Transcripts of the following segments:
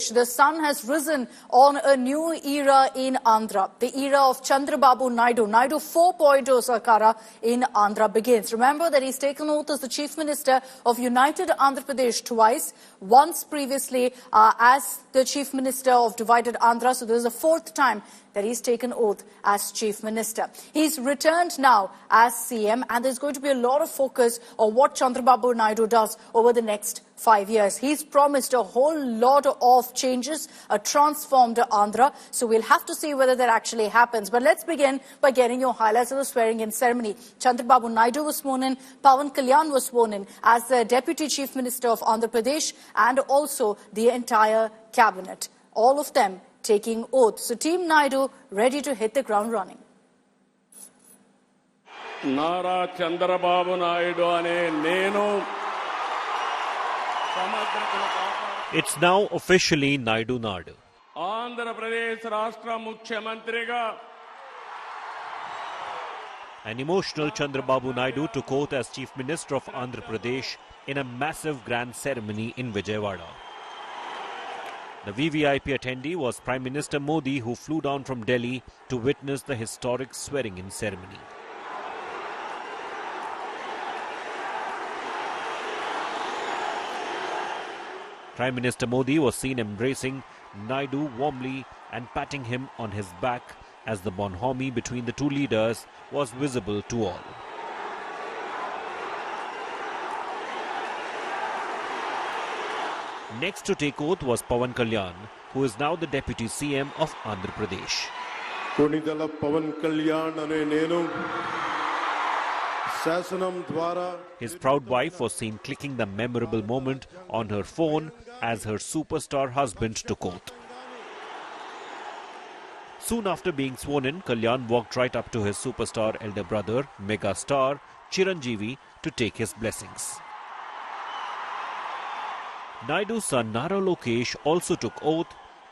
Pradesh, the sun has risen on a new era in Andhra. The era of Chandrababu Naidu. Naidu 4.0 Sarkara in Andhra begins. Remember that he's taken oath as the Chief Minister of United Andhra Pradesh twice. Once previously as the Chief Minister of Divided Andhra. So this is the fourth time that he's taken oath as Chief Minister. He's returned now as CM, and there's going to be a lot of focus on what Chandrababu Naidu does over the next 5 years. He's promised a whole lot of changes, a transformed Andhra. So we'll have to see whether that actually happens. But let's begin by getting your highlights of the swearing-in ceremony. Chandrababu Naidu was sworn in. Pawan Kalyan was sworn in as the Deputy Chief Minister of Andhra Pradesh, and also the entire cabinet. All of them taking oath. So Team Naidu ready to hit the ground running. Nara Chandrababu Naidu ane nenu. It's now officially Naidu Nadu. Andhra Pradesh Rashtra Mukhyamantриga. An emotional Chandrababu Naidu took oath as Chief Minister of Andhra Pradesh in a massive grand ceremony in Vijayawada. The VVIP attendee was Prime Minister Modi, who flew down from Delhi to witness the historic swearing-in ceremony. Prime Minister Modi was seen embracing Naidu warmly and patting him on his back as the bonhomie between the two leaders was visible to all. Next to take oath was Pawan Kalyan, who is now the Deputy CM of Andhra Pradesh. Konidala Pawan Kalyan ane nenu. His proud wife was seen clicking the memorable moment on her phone as her superstar husband took oath. Soon after being sworn in, Kalyan walked right up to his superstar elder brother, mega star Chiranjeevi, to take his blessings. Naidu's son Nara Lokesh also took oath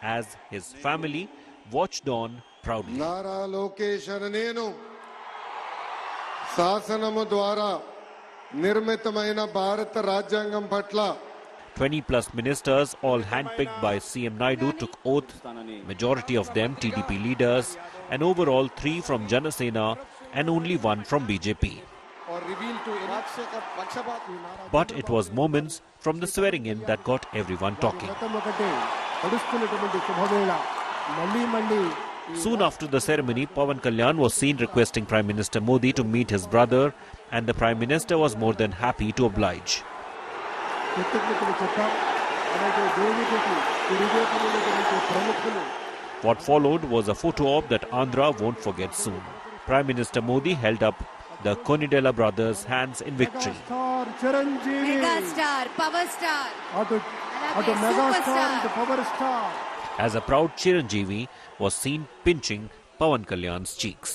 as his family watched on proudly. Nara Lokesh anenu. శాసనము ద్వారా నిర్మితమైన భారత రాజ్యాంగం పట్ల 20+ ministers, all handpicked by CM Naidu, took oath, majority of them TDP leaders, and overall 3 from JanaSena and only 1 from BJP. But it was moments from the swearing-in that got everyone talking. Soon after the ceremony, Pawan Kalyan was seen requesting Prime Minister Modi to meet his brother, and the Prime Minister was more than happy to oblige. What followed was a photo op that Andhra won't forget soon. Prime Minister Modi held up the Konidela brothers' hands in victory. Mega star, power star. Superstar. As a proud Chiranjeevi was seen pinching Pawan Kalyan's cheeks.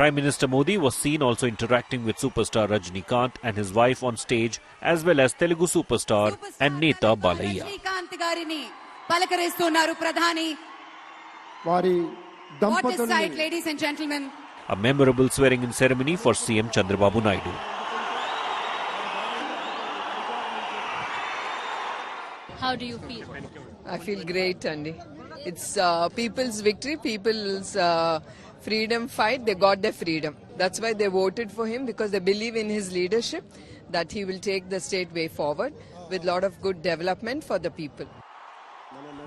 Prime Minister Modi was seen also interacting with superstar Rajnikant and his wife on stage, as well as Telugu superstar and Neta Balayya. What a sight, ladies and gentlemen. A memorable swearing-in ceremony for CM Chandrababu Naidu. How do you feel? I feel great, Andy. It's people's victory, people's freedom fight. They got their freedom. That's why they voted for him, because they believe in his leadership, that he will take the state way forward with a lot of good development for the people.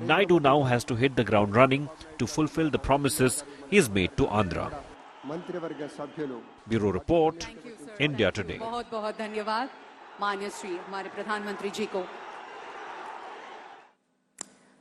Naidu now has to hit the ground running to fulfill the promises he has made to Andhra. Bureau Report, India Today. बहुत-बहुत धन्यवाद माननीय श्री हमारे प्रधानमंत्री जी को.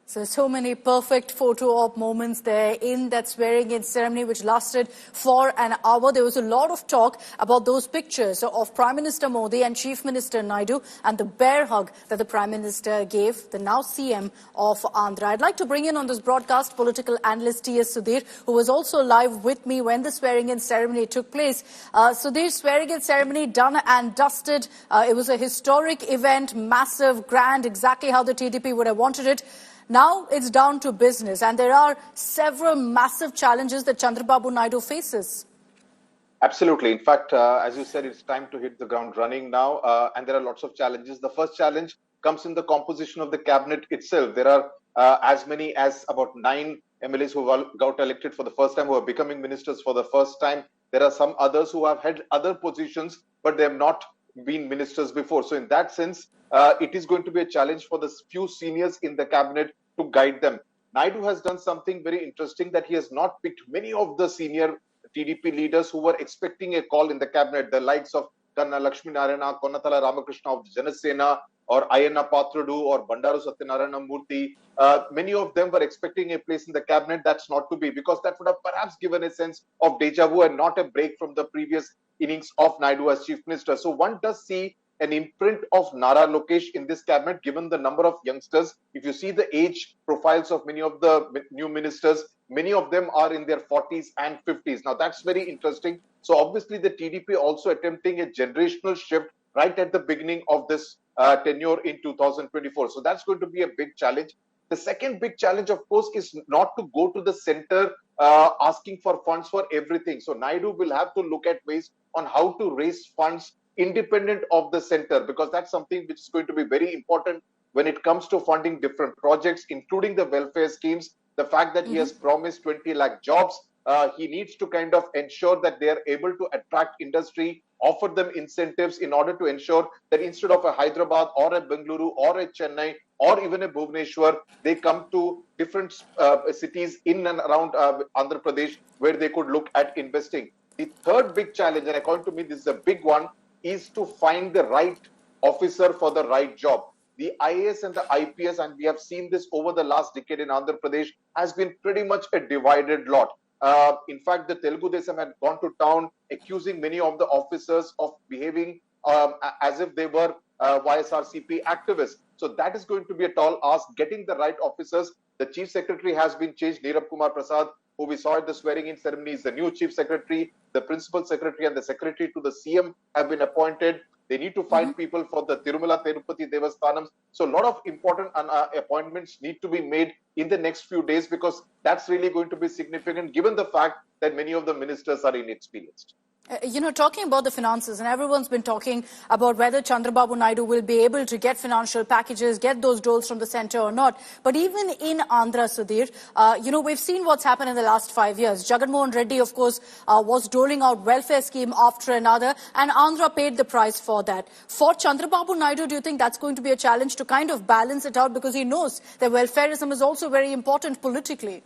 So many perfect photo op moments there in that swearing-in ceremony, which lasted for an hour. There was a lot of talk about those pictures of Prime Minister Modi and Chief Minister Naidu and the bear hug that the Prime Minister gave the now CM of Andhra. I'd like to bring in on this broadcast political analyst T.S. Sudhir, who was also live with me when the swearing-in ceremony took place. Sudhir's swearing-in ceremony done and dusted. It was a historic event, massive, grand, exactly how the TDP would have wanted it. Now it's down to business, and there are several massive challenges that Chandrababu Naidu faces. Absolutely. In fact, as you said, it's time to hit the ground running now, and there are lots of challenges. The first challenge comes in the composition of the cabinet itself. There are as many as about 9 MLAs who got elected for the first time, who are becoming ministers for the first time. There are some others who have had other positions, but they have not been ministers before. So in that sense, it is going to be a challenge for the few seniors in the cabinet to guide them. Naidu has done something very interesting, that he has not picked many of the senior TDP leaders who were expecting a call in the cabinet, the likes of Kanna Lakshmi Narayana, Konnathala Ramakrishna of JanaSena, or Ayanna Patradu, or Bandaru Satyanarayana Murthy. Many of them were expecting a place in the cabinet. That's not to be, because that would have perhaps given a sense of deja vu and not a break from the previous innings of Naidu as chief minister. So one does see an imprint of Nara Lokesh in this cabinet, given the number of youngsters. If you see the age profiles of many of the new ministers, many of them are in their 40s and 50s. Now, that's very interesting. So obviously, the TDP also attempting a generational shift right at the beginning of this tenure in 2024. So that's going to be a big challenge. The second big challenge, of course, is not to go to the center asking for funds for everything. So Naidu will have to look at ways on how to raise funds independent of the center, because that's something which is going to be very important when it comes to funding different projects, including the welfare schemes. The fact that he has promised 20 lakh jobs, he needs to kind of ensure that they are able to attract industry, offer them incentives in order to ensure that instead of a Hyderabad or a Bengaluru or a Chennai or even a Bhubaneswar, they come to different cities in and around Andhra Pradesh where they could look at investing. The third big challenge, and according to me, this is a big one, is to find the right officer for the right job. The IAS and the IPS, and we have seen this over the last decade in Andhra Pradesh, has been pretty much a divided lot. In fact, the Telugu Desam had gone to town accusing many of the officers of behaving as if they were YSRCP activists. So that is going to be a tall ask, getting the right officers. The chief secretary has been changed. Neerab Kumar Prasad, who we saw at the swearing-in ceremony, is the new chief secretary. The principal secretary and the secretary to the CM have been appointed. They need to find people for the Tirumala Tirupati Devasthanams. So a lot of important appointments need to be made in the next few days, because that's really going to be significant given the fact that many of the ministers are inexperienced. Talking about the finances, and everyone's been talking about whether Chandrababu Naidu will be able to get financial packages, get those doles from the centre or not. But even in Andhra, Sudhir, we've seen what's happened in the last 5 years. Jagan Mohan Reddy, of course, was doling out welfare scheme after another, and Andhra paid the price for that. For Chandrababu Naidu, do you think that's going to be a challenge to kind of balance it out, because he knows that welfareism is also very important politically?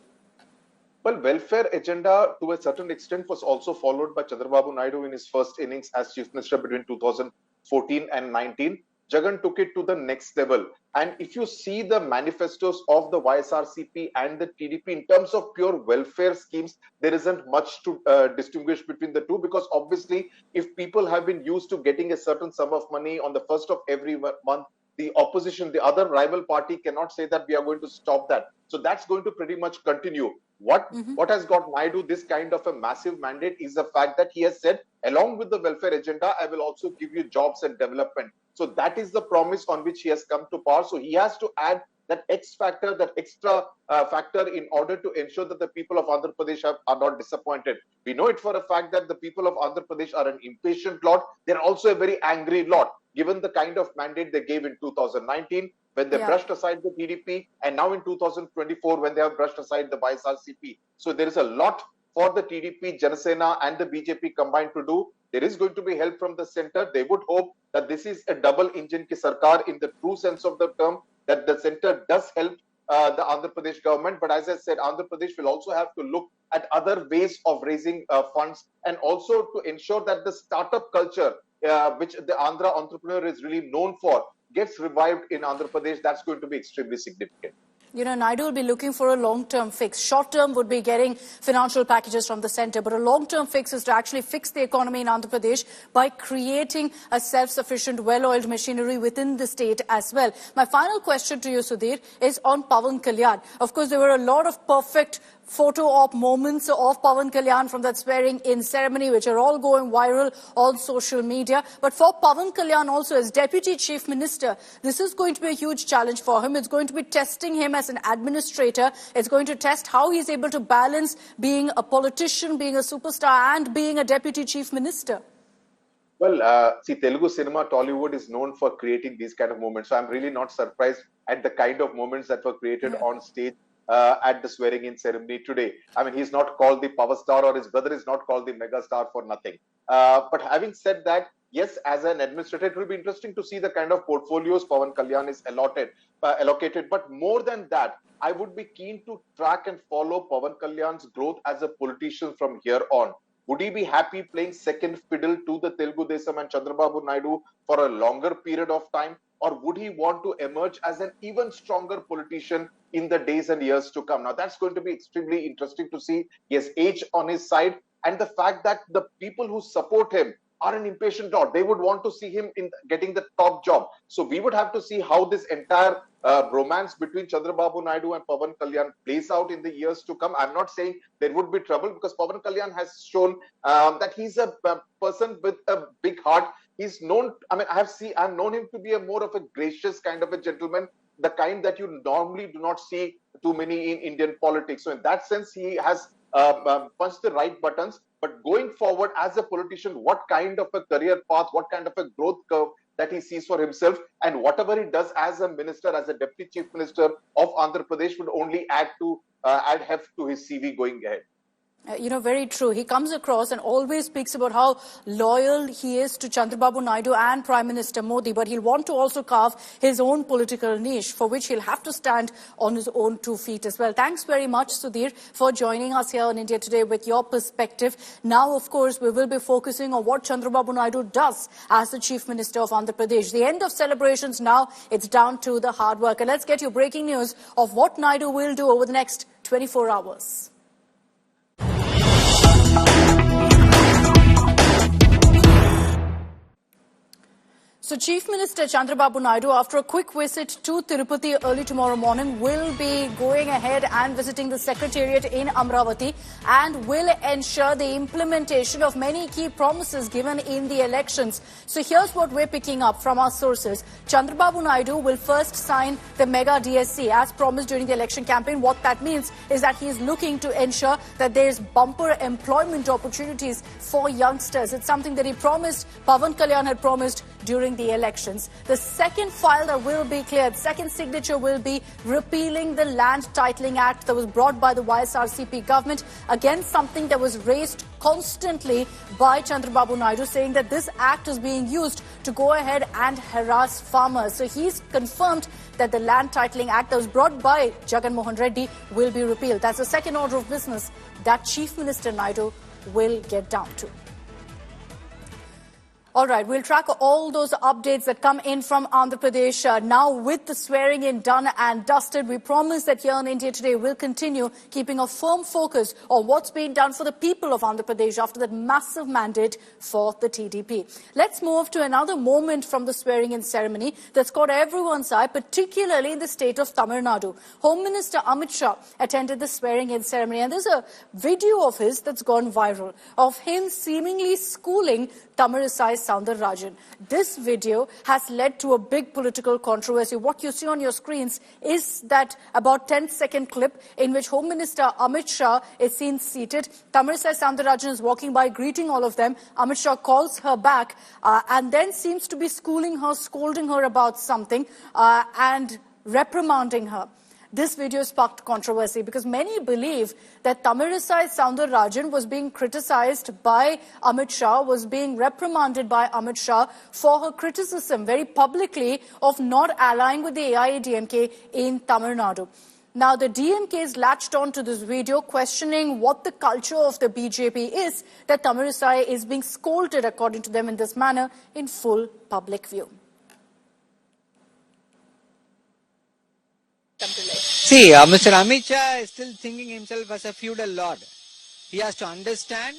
Well, welfare agenda to a certain extent was also followed by Chandrababu Naidu in his first innings as chief minister between 2014 and 19. Jagan took it to the next level. And if you see the manifestos of the YSRCP and the TDP in terms of pure welfare schemes, there isn't much to distinguish between the two, because obviously if people have been used to getting a certain sum of money on the first of every month, the opposition, the other rival party cannot say that we are going to stop that. So that's going to pretty much continue. What has got Naidu this kind of a massive mandate is the fact that he has said, along with the welfare agenda, I will also give you jobs and development. So that is the promise on which he has come to power. So he has to add that X factor, that extra factor, in order to ensure that the people of Andhra Pradesh are not disappointed. We know it for a fact that the people of Andhra Pradesh are an impatient lot. They're also a very angry lot, given the kind of mandate they gave in 2019, when they brushed aside the TDP, and now in 2024, when they have brushed aside the YSRCP. So there is a lot for the TDP, JanaSena and the BJP combined to do. There is going to be help from the center. They would hope that this is a double engine ki sarkar in the true sense of the term, that the center does help the Andhra Pradesh government. But as I said, Andhra Pradesh will also have to look at other ways of raising funds, and also to ensure that the startup culture, which the Andhra entrepreneur is really known for, gets revived in Andhra Pradesh. That's going to be extremely significant. Naidu will be looking for a long-term fix. Short-term would be getting financial packages from the centre, but a long-term fix is to actually fix the economy in Andhra Pradesh by creating a self-sufficient, well-oiled machinery within the state as well. My final question to you, Sudhir, is on Pawan Kalyan. Of course, there were a lot of perfect photo op moments of Pawan Kalyan from that swearing-in ceremony, which are all going viral on social media. But for Pawan Kalyan also, as Deputy Chief Minister, this is going to be a huge challenge for him. It's going to be testing him as an administrator. It's going to test how he's able to balance being a politician, being a superstar, and being a Deputy Chief Minister. Well, see, Telugu cinema, Tollywood is known for creating these kind of moments. So I'm really not surprised at the kind of moments that were created on stage at the swearing-in ceremony today. I mean, he's not called the power star, or his brother is not called the mega star for nothing. But having said that, yes, as an administrator, it will be interesting to see the kind of portfolios Pawan Kalyan is allocated. But more than that, I would be keen to track and follow Pawan Kalyan's growth as a politician from here on. Would he be happy playing second fiddle to the Telugu Desam and Chandrababu Naidu for a longer period of time? Or would he want to emerge as an even stronger politician in the days and years to come? Now, that's going to be extremely interesting to see. He has age on his side, and the fact that the people who support him are an impatient lot. They would want to see him in getting the top job. So we would have to see how this entire romance between Chandrababu Naidu and Pawan Kalyan plays out in the years to come. I'm not saying there would be trouble, because Pawan Kalyan has shown that he's a person with a big heart. He's known, I mean, I've known him to be a more of a gracious kind of a gentleman, the kind that you normally do not see too many in Indian politics. So in that sense, he has punched the right buttons. But going forward as a politician, what kind of a career path, what kind of a growth curve that he sees for himself, and whatever he does as a minister, as a deputy chief minister of Andhra Pradesh, would only add heft to his CV going ahead. Very true. He comes across and always speaks about how loyal he is to Chandrababu Naidu and Prime Minister Modi, but he'll want to also carve his own political niche, for which he'll have to stand on his own 2 feet as well. Thanks very much, Sudhir, for joining us here on India Today with your perspective. Now, of course, we will be focusing on what Chandrababu Naidu does as the Chief Minister of Andhra Pradesh. The end of celebrations now, it's down to the hard work. And let's get you breaking news of what Naidu will do over the next 24 hours. So Chief Minister Chandrababu Naidu, after a quick visit to Tirupati early tomorrow morning, will be going ahead and visiting the Secretariat in Amravati and will ensure the implementation of many key promises given in the elections. So here's what we're picking up from our sources. Chandrababu Naidu will first sign the mega DSC as promised during the election campaign. What that means is that he is looking to ensure that there's bumper employment opportunities for youngsters. It's something that he promised, Pawan Kalyan had promised during the elections. The second file that will be cleared, second signature, will be repealing the Land Titling Act that was brought by the YSRCP government. Again, something that was raised constantly by Chandrababu Naidu, saying that this act is being used to go ahead and harass farmers. So he's confirmed that the Land Titling Act that was brought by Jagan Mohan Reddy will be repealed. That's the second order of business that Chief Minister Naidu will get down to. All right, we'll track all those updates that come in from Andhra Pradesh. Now, with the swearing in done and dusted, we promise that here on India Today we'll continue keeping a firm focus on what's being done for the people of Andhra Pradesh after that massive mandate for the TDP. Let's move to another moment from the swearing in ceremony that's caught everyone's eye, particularly in the state of Tamil Nadu. Home Minister Amit Shah attended the swearing in ceremony, and there's a video of his that's gone viral of him seemingly schooling Tamilisai Soundararajan. This video has led to a big political controversy. What you see on your screens is that about 10-second clip in which Home Minister Amit Shah is seen seated. Tamilisai Soundararajan is walking by, greeting all of them. Amit Shah calls her back and then seems to be schooling her, scolding her about something and reprimanding her. This video sparked controversy because many believe that Tamilisai Soundararajan was being criticized by Amit Shah, was being reprimanded by Amit Shah for her criticism very publicly of not allying with the AIADMK in Tamil Nadu. Now, the DMK is latched on to this video, questioning what the culture of the BJP is, that Tamilisai is being scolded, according to them, in this manner in full public view. See, Mr. Amit Shah is still thinking himself as a feudal lord. He has to understand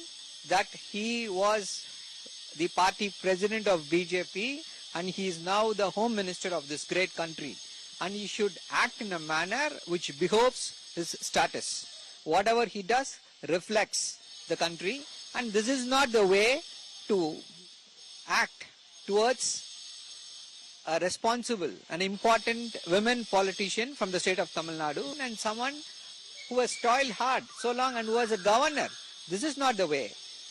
that he was the party president of BJP and he is now the home minister of this great country. And he should act in a manner which behoves his status. whatever he does reflects the country, and this is not the way to act towards a responsible and important women politician from the state of Tamil Nadu and someone who has toiled hard so long and who was a governor. This is not the way.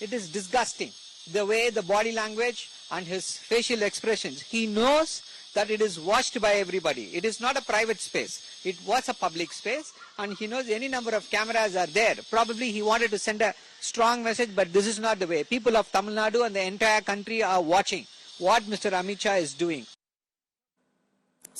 It is disgusting. The way, the body language and his facial expressions. He knows that it is watched by everybody. It is not a private space. It was a public space, and he knows any number of cameras are there. Probably he wanted to send a strong message, but this is not the way. People of Tamil Nadu and the entire country are watching what Mr. Amit Shah is doing.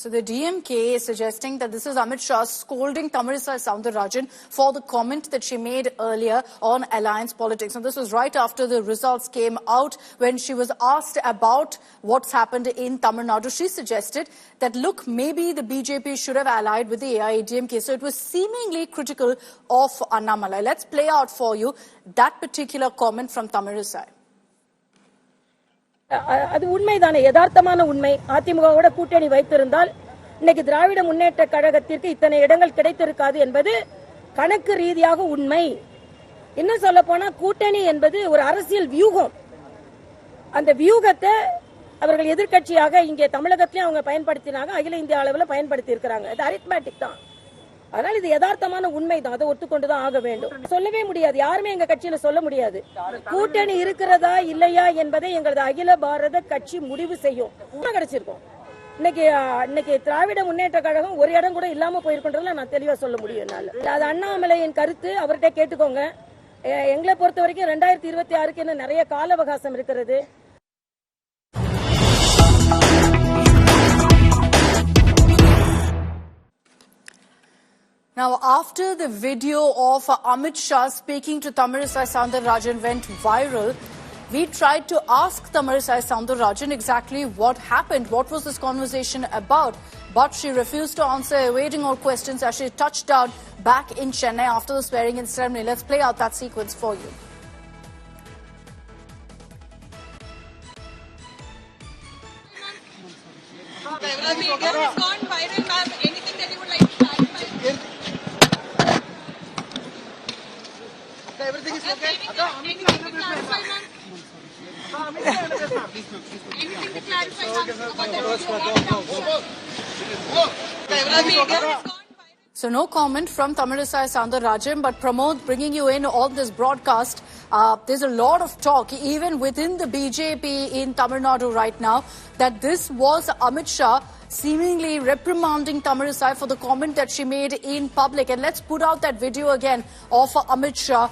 So the DMK is suggesting that this is Amit Shah scolding Tamilisai Soundararajan for the comment that she made earlier on alliance politics. And this was right after the results came out when she was asked about what's happened in Tamil Nadu. She suggested that, look, maybe the BJP should have allied with the AIADMK. So it was seemingly critical of Annamalai. Let's play out for you that particular comment from Tamilisai. அது உண்மைதானே, யதார்த்தமான உண்மை. அதிமுகவோட கூட்டணி வைத்திருந்தால் இன்னைக்கு திராவிட முன்னேற்ற கழகத்திற்கு இத்தனை இடங்கள் கிடைத்திருக்காது என்பது கணக்கு ரீதியாக உண்மை. இன்னும் சொல்ல போனா கூட்டணி என்பது ஒரு அரசியல் வியூகம். அந்த வியூகத்தை அவர்கள் எதிர்க்கட்சியாக இங்கே தமிழகத்திலும் அவங்க பயன்படுத்தினாங்க, அகில இந்திய அளவில் பயன்படுத்தி இருக்கிறாங்க. இது அரித்மேட்டிக் தான். அதனால இது யதார்த்தமான உண்மைதான், அதை ஒத்துக்கொண்டுதான் ஆக வேண்டும். சொல்லவே முடியாது, யாருமே எங்க கட்சியில சொல்ல முடியாது. கூட்டணி இருக்கிறதா இல்லையா என்பதை எங்களது அகில பாரத கட்சி முடிவு செய்யும். கிடைச்சிருக்கோம். இன்னைக்கு திராவிட முன்னேற்ற கழகம் ஒரு இடம் கூட இல்லாம போயிருக்கின்றதுல நான் தெளிவா சொல்ல முடியும். அது அண்ணாமலையின் கருத்து, அவர்கிட்ட கேட்டுக்கோங்க. எங்களை பொறுத்த வரைக்கும் 2026க்கு இன்னும் நிறைய கால அவகாசம் இருக்கிறது. Now, after the video of Amit Shah speaking to Tamilisai Soundararajan went viral, we tried to ask Tamilisai Soundararajan exactly what happened, what was this conversation about. But she refused to answer, evading all questions as she touched down back in Chennai after the swearing-in ceremony. Let's play out that sequence for you. The video has gone viral, ma'am. Anything that you would like to clarify? Everything is okay. Anything to clarify, ma'am? Anything to clarify, ma'am? So no comment from Tamilisai Soundararajan, but Pramod, bringing you in on this broadcast, there's a lot of talk, even within the BJP in Tamil Nadu right now, that this was Amit Shah seemingly reprimanding Tamilisai for the comment that she made in public. And let's put out that video again of Amit Shah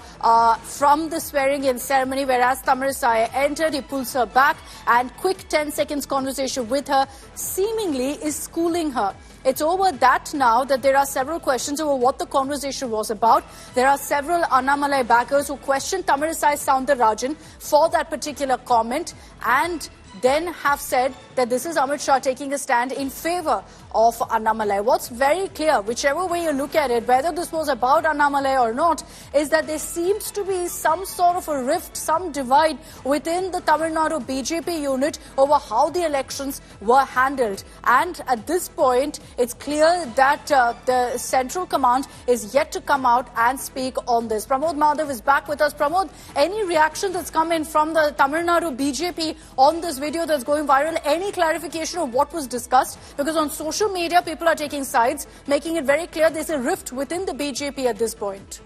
from the swearing-in ceremony, whereas Tamilisai entered, he pulls her back, and quick 10 seconds conversation with her, seemingly is schooling her. It's over that now that there are several questions over what the conversation was about. There are several Annamalai backers who questioned Tamilisai Soundararajan for that particular comment and then have said that this is Amit Shah taking a stand in favor of Annamalai. What's very clear, whichever way you look at it, whether this was about Annamalai or not, is that there seems to be some sort of a rift, some divide within the Tamil Nadu BJP unit over how the elections were handled. And at this point, it's clear that the central command is yet to come out and speak on this. Pramod Madhav is back with us. Pramod, any reaction that's come in from the Tamil Nadu BJP on this video that's going viral? Any clarification of what was discussed? Because on social media, people are taking sides, making it very clear there's a rift within the BJP at this point.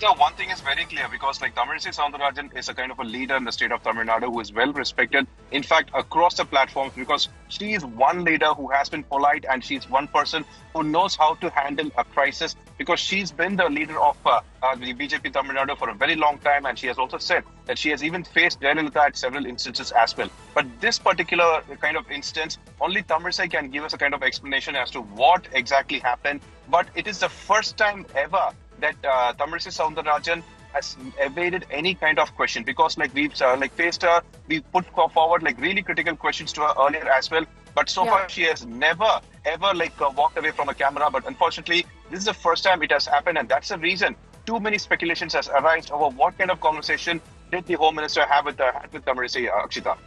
Now, one thing is very clear, because like Tamilisai Soundararajan is a kind of a leader in the state of Tamil Nadu who is well respected, in fact, across the platforms, because she is one leader who has been polite, and she's one person who knows how to handle a crisis, because she's been the leader of the BJP Tamil Nadu for a very long time, and she has also said that she has even faced Jayalalitha at several instances as well. But this particular kind of instance, only Tamilisai can give us a kind of explanation as to what exactly happened. But it is the first time ever that Tamilisai Soundararajan has evaded any kind of question, because like we've faced her, we put forward like really critical questions to her earlier as well. But so far she has never ever walked away from a camera. But unfortunately, this is the first time it has happened, and that's the reason too many speculations has arisen over what kind of conversation did the Home Minister have with Tamilisai, Akshita.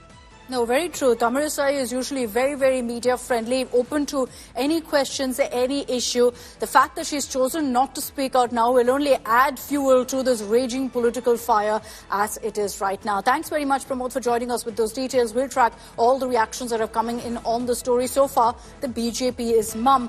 No, very true. Tamilisai is usually very, very media friendly, open to any questions, any issue. The fact that she's chosen not to speak out now will only add fuel to this raging political fire as it is right now. Thanks very much, Pramod, for joining us with those details. We'll track all the reactions that are coming in on the story. So far, the BJP is mum.